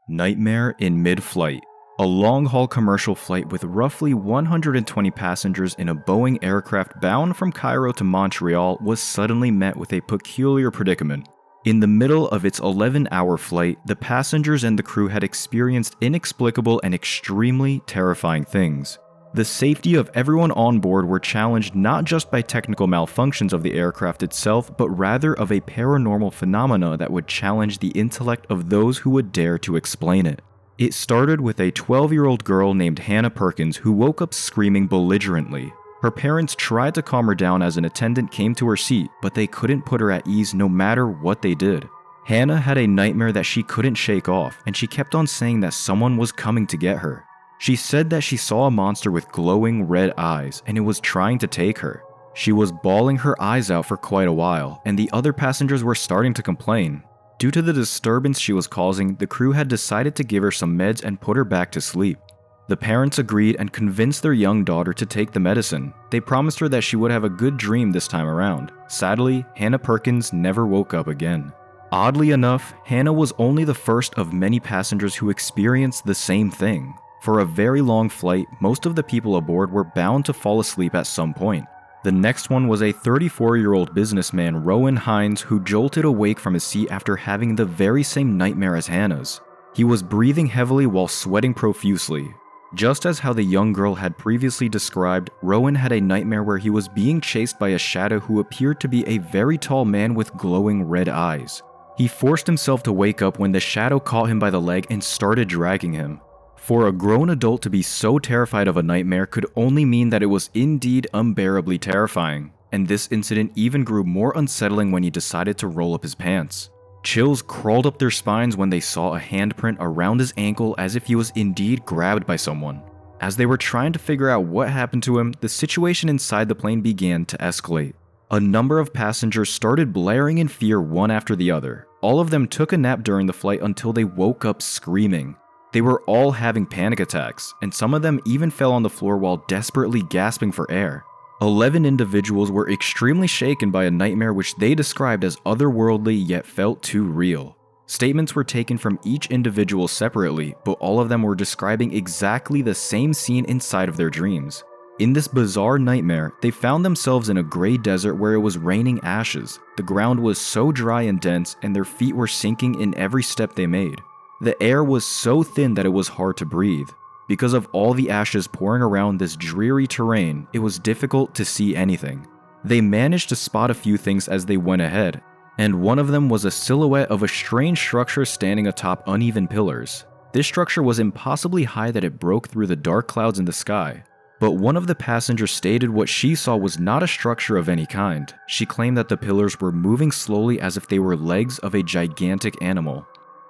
Nightmare in mid-flight. A long-haul commercial flight with roughly 120 passengers in a Boeing aircraft bound from Cairo to Montreal was suddenly met with a peculiar predicament. In the middle of its 11-hour flight, the passengers and the crew had experienced inexplicable and extremely terrifying things. The safety of everyone on board were challenged not just by technical malfunctions of the aircraft itself, but rather of a paranormal phenomena that would challenge the intellect of those who would dare to explain it. It started with a 12-year-old girl named Hannah Perkins who woke up screaming belligerently. Her parents tried to calm her down as an attendant came to her seat, but they couldn't put her at ease no matter what they did. Hannah had a nightmare that she couldn't shake off, and she kept on saying that someone was coming to get her. She said that she saw a monster with glowing red eyes, and it was trying to take her. She was bawling her eyes out for quite a while, and the other passengers were starting to complain. Due to the disturbance she was causing, the crew had decided to give her some meds and put her back to sleep. The parents agreed and convinced their young daughter to take the medicine. They promised her that she would have a good dream this time around. Sadly, Hannah Perkins never woke up again. Oddly enough, Hannah was only the first of many passengers who experienced the same thing. For a very long flight, most of the people aboard were bound to fall asleep at some point. The next one was a 34-year-old businessman, Rowan Hines, who jolted awake from his seat after having the very same nightmare as Hannah's. He was breathing heavily while sweating profusely. Just as how the young girl had previously described, Rowan had a nightmare where he was being chased by a shadow who appeared to be a very tall man with glowing red eyes. He forced himself to wake up when the shadow caught him by the leg and started dragging him. For a grown adult to be so terrified of a nightmare could only mean that it was indeed unbearably terrifying, and this incident even grew more unsettling when he decided to roll up his pants. Chills crawled up their spines when they saw a handprint around his ankle as if he was indeed grabbed by someone. As they were trying to figure out what happened to him, the situation inside the plane began to escalate. A number of passengers started blaring in fear one after the other. All of them took a nap during the flight until they woke up screaming. They were all having panic attacks, and some of them even fell on the floor while desperately gasping for air. 11 individuals were extremely shaken by a nightmare which they described as otherworldly yet felt too real. Statements were taken from each individual separately, but all of them were describing exactly the same scene inside of their dreams. In this bizarre nightmare, they found themselves in a gray desert where it was raining ashes. The ground was so dry and dense, and their feet were sinking in every step they made. The air was so thin that it was hard to breathe. Because of all the ashes pouring around this dreary terrain, it was difficult to see anything. They managed to spot a few things as they went ahead, and one of them was a silhouette of a strange structure standing atop uneven pillars. This structure was impossibly high that it broke through the dark clouds in the sky. But one of the passengers stated what she saw was not a structure of any kind. She claimed that the pillars were moving slowly as if they were legs of a gigantic animal.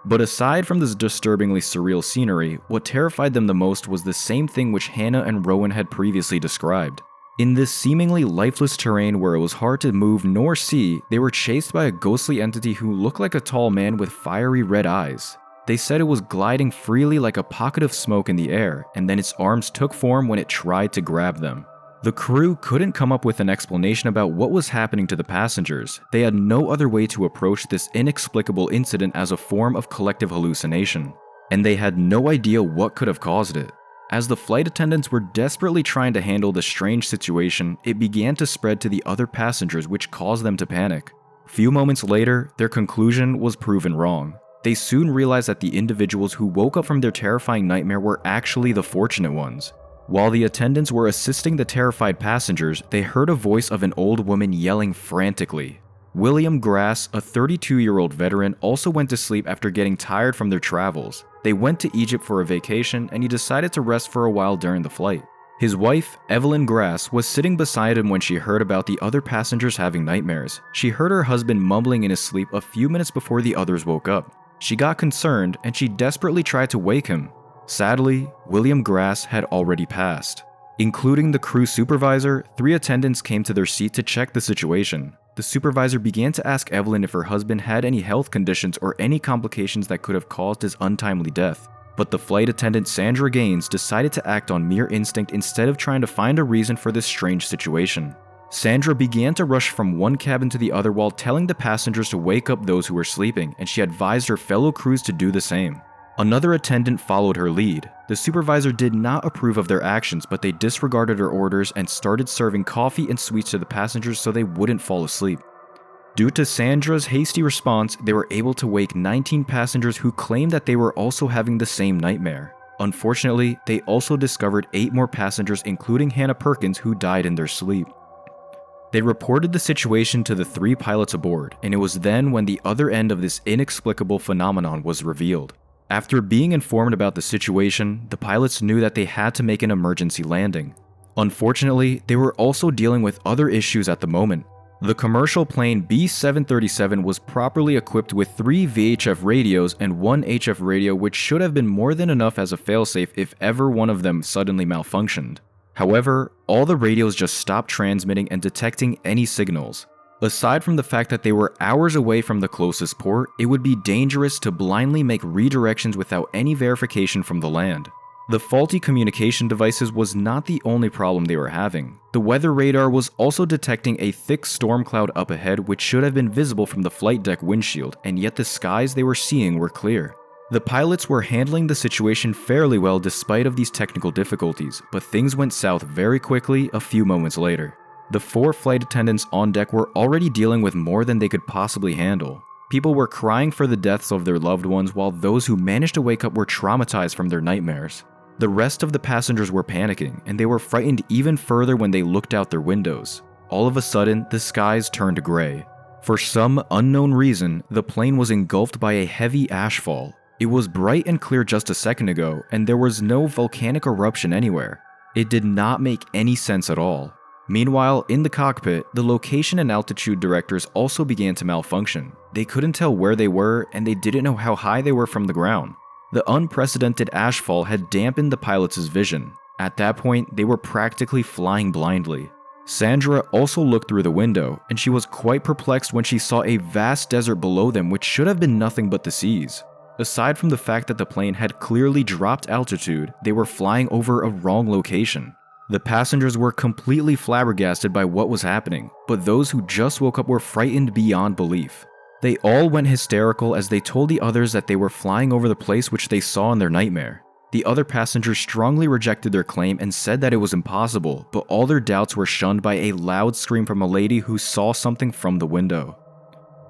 But aside from this disturbingly surreal scenery, what terrified them the most was the same thing which Hannah and Rowan had previously described. In this seemingly lifeless terrain where it was hard to move nor see, they were chased by a ghostly entity who looked like a tall man with fiery red eyes. They said it was gliding freely like a pocket of smoke in the air, and then its arms took form when it tried to grab them. The crew couldn't come up with an explanation about what was happening to the passengers. They had no other way to approach this inexplicable incident as a form of collective hallucination, and they had no idea what could have caused it. As the flight attendants were desperately trying to handle the strange situation, it began to spread to the other passengers, which caused them to panic. Few moments later, their conclusion was proven wrong. They soon realized that the individuals who woke up from their terrifying nightmare were actually the fortunate ones. While the attendants were assisting the terrified passengers, they heard a voice of an old woman yelling frantically. William Grass, a 32-year-old veteran, also went to sleep after getting tired from their travels. They went to Egypt for a vacation, and he decided to rest for a while during the flight. His wife, Evelyn Grass, was sitting beside him when she heard about the other passengers having nightmares. She heard her husband mumbling in his sleep a few minutes before the others woke up. She got concerned, and she desperately tried to wake him. Sadly, William Grass had already passed. Including the crew supervisor, 3 attendants came to their seat to check the situation. The supervisor began to ask Evelyn if her husband had any health conditions or any complications that could have caused his untimely death. But the flight attendant Sandra Gaines decided to act on mere instinct instead of trying to find a reason for this strange situation. Sandra began to rush from one cabin to the other while telling the passengers to wake up those who were sleeping, and she advised her fellow crews to do the same. Another attendant followed her lead. The supervisor did not approve of their actions, but they disregarded her orders and started serving coffee and sweets to the passengers so they wouldn't fall asleep. Due to Sandra's hasty response, they were able to wake 19 passengers who claimed that they were also having the same nightmare. Unfortunately, they also discovered 8 more passengers, including Hannah Perkins, who died in their sleep. They reported the situation to the 3 pilots aboard, and it was then when the other end of this inexplicable phenomenon was revealed. After being informed about the situation, the pilots knew that they had to make an emergency landing. Unfortunately, they were also dealing with other issues at the moment. The commercial plane B-737 was properly equipped with 3 VHF radios and 1 HF radio, which should have been more than enough as a failsafe if ever one of them suddenly malfunctioned. However, all the radios just stopped transmitting and detecting any signals. Aside from the fact that they were hours away from the closest port, it would be dangerous to blindly make redirections without any verification from the land. The faulty communication devices was not the only problem they were having. The weather radar was also detecting a thick storm cloud up ahead which should have been visible from the flight deck windshield, and yet the skies they were seeing were clear. The pilots were handling the situation fairly well despite of these technical difficulties, but things went south very quickly a few moments later. The 4 flight attendants on deck were already dealing with more than they could possibly handle. People were crying for the deaths of their loved ones, while those who managed to wake up were traumatized from their nightmares. The rest of the passengers were panicking, and they were frightened even further when they looked out their windows. All of a sudden, the skies turned gray. For some unknown reason, the plane was engulfed by a heavy ashfall. It was bright and clear just a second ago, and there was no volcanic eruption anywhere. It did not make any sense at all. Meanwhile, in the cockpit, the location and altitude directors also began to malfunction. They couldn't tell where they were, and they didn't know how high they were from the ground. The unprecedented ashfall had dampened the pilots' vision. At that point, they were practically flying blindly. Sandra also looked through the window, and she was quite perplexed when she saw a vast desert below them which should have been nothing but the seas. Aside from the fact that the plane had clearly dropped altitude, they were flying over a wrong location. The passengers were completely flabbergasted by what was happening, but those who just woke up were frightened beyond belief. They all went hysterical as they told the others that they were flying over the place which they saw in their nightmare. The other passengers strongly rejected their claim and said that it was impossible, but all their doubts were shunned by a loud scream from a lady who saw something from the window.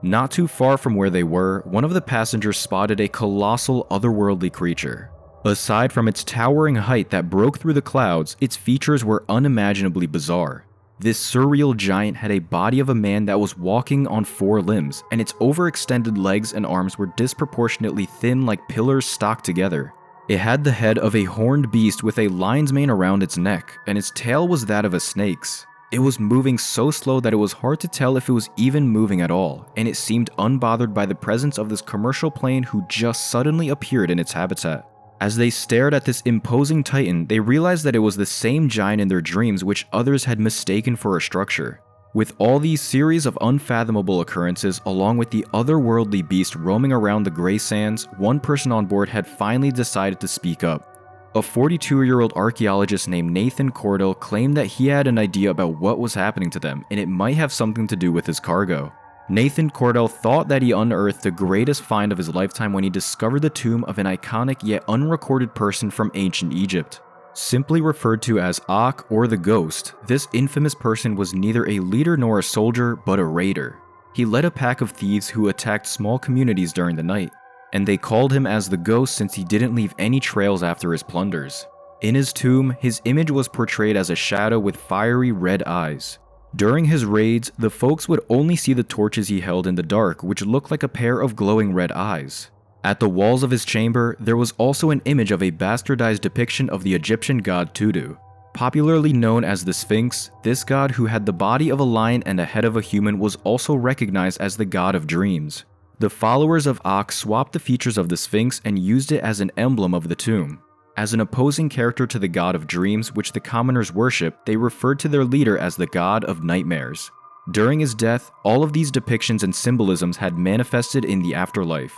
Not too far from where they were, one of the passengers spotted a colossal otherworldly creature. Aside from its towering height that broke through the clouds, its features were unimaginably bizarre. This surreal giant had a body of a man that was walking on 4 limbs, and its overextended legs and arms were disproportionately thin like pillars stocked together. It had the head of a horned beast with a lion's mane around its neck, and its tail was that of a snake's. It was moving so slow that it was hard to tell if it was even moving at all, and it seemed unbothered by the presence of this commercial plane who just suddenly appeared in its habitat. As they stared at this imposing titan, they realized that it was the same giant in their dreams which others had mistaken for a structure. With all these series of unfathomable occurrences, along with the otherworldly beast roaming around the gray sands, one person on board had finally decided to speak up. A 42-year-old archaeologist named Nathan Cordell claimed that he had an idea about what was happening to them, and it might have something to do with his cargo. Nathan Cordell thought that he unearthed the greatest find of his lifetime when he discovered the tomb of an iconic yet unrecorded person from ancient Egypt. Simply referred to as Akh or the Ghost, this infamous person was neither a leader nor a soldier, but a raider. He led a pack of thieves who attacked small communities during the night, and they called him as the Ghost since he didn't leave any trails after his plunders. In his tomb, his image was portrayed as a shadow with fiery red eyes. During his raids, the folks would only see the torches he held in the dark, which looked like a pair of glowing red eyes. At the walls of his chamber, there was also an image of a bastardized depiction of the Egyptian god Tudu. Popularly known as the Sphinx, this god who had the body of a lion and a head of a human was also recognized as the god of dreams. The followers of Akh swapped the features of the Sphinx and used it as an emblem of the tomb. As an opposing character to the god of dreams, which the commoners worshipped, they referred to their leader as the god of nightmares. During his death, all of these depictions and symbolisms had manifested in the afterlife.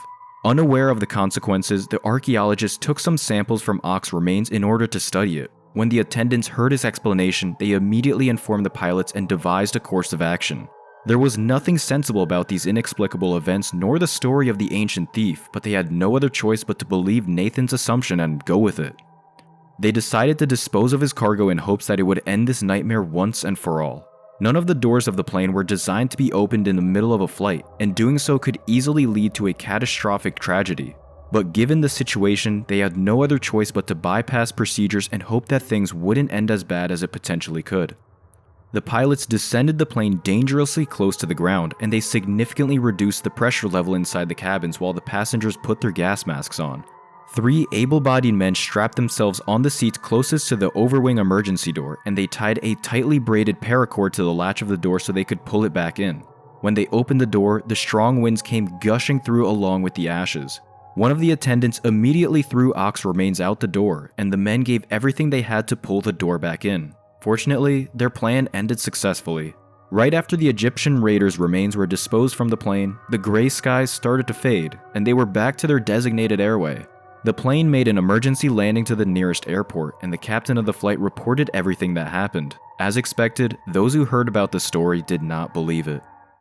Unaware of the consequences, the archaeologists took some samples from Akh's remains in order to study it. When the attendants heard his explanation, they immediately informed the pilots and devised a course of action. There was nothing sensible about these inexplicable events nor the story of the ancient thief, but they had no other choice but to believe Nathan's assumption and go with it. They decided to dispose of his cargo in hopes that it would end this nightmare once and for all. None of the doors of the plane were designed to be opened in the middle of a flight, and doing so could easily lead to a catastrophic tragedy. But given the situation, they had no other choice but to bypass procedures and hope that things wouldn't end as bad as it potentially could. The pilots descended the plane dangerously close to the ground, and they significantly reduced the pressure level inside the cabins while the passengers put their gas masks on. 3 able-bodied men strapped themselves on the seats closest to the overwing emergency door, and they tied a tightly braided paracord to the latch of the door so they could pull it back in. When they opened the door, the strong winds came gushing through along with the ashes. One of the attendants immediately threw Ock's remains out the door, and the men gave everything they had to pull the door back in. Fortunately, their plan ended successfully. Right after the Egyptian raiders' remains were disposed from the plane, the gray skies started to fade, and they were back to their designated airway. The plane made an emergency landing to the nearest airport, and the captain of the flight reported everything that happened. As expected, those who heard about the story did not believe it.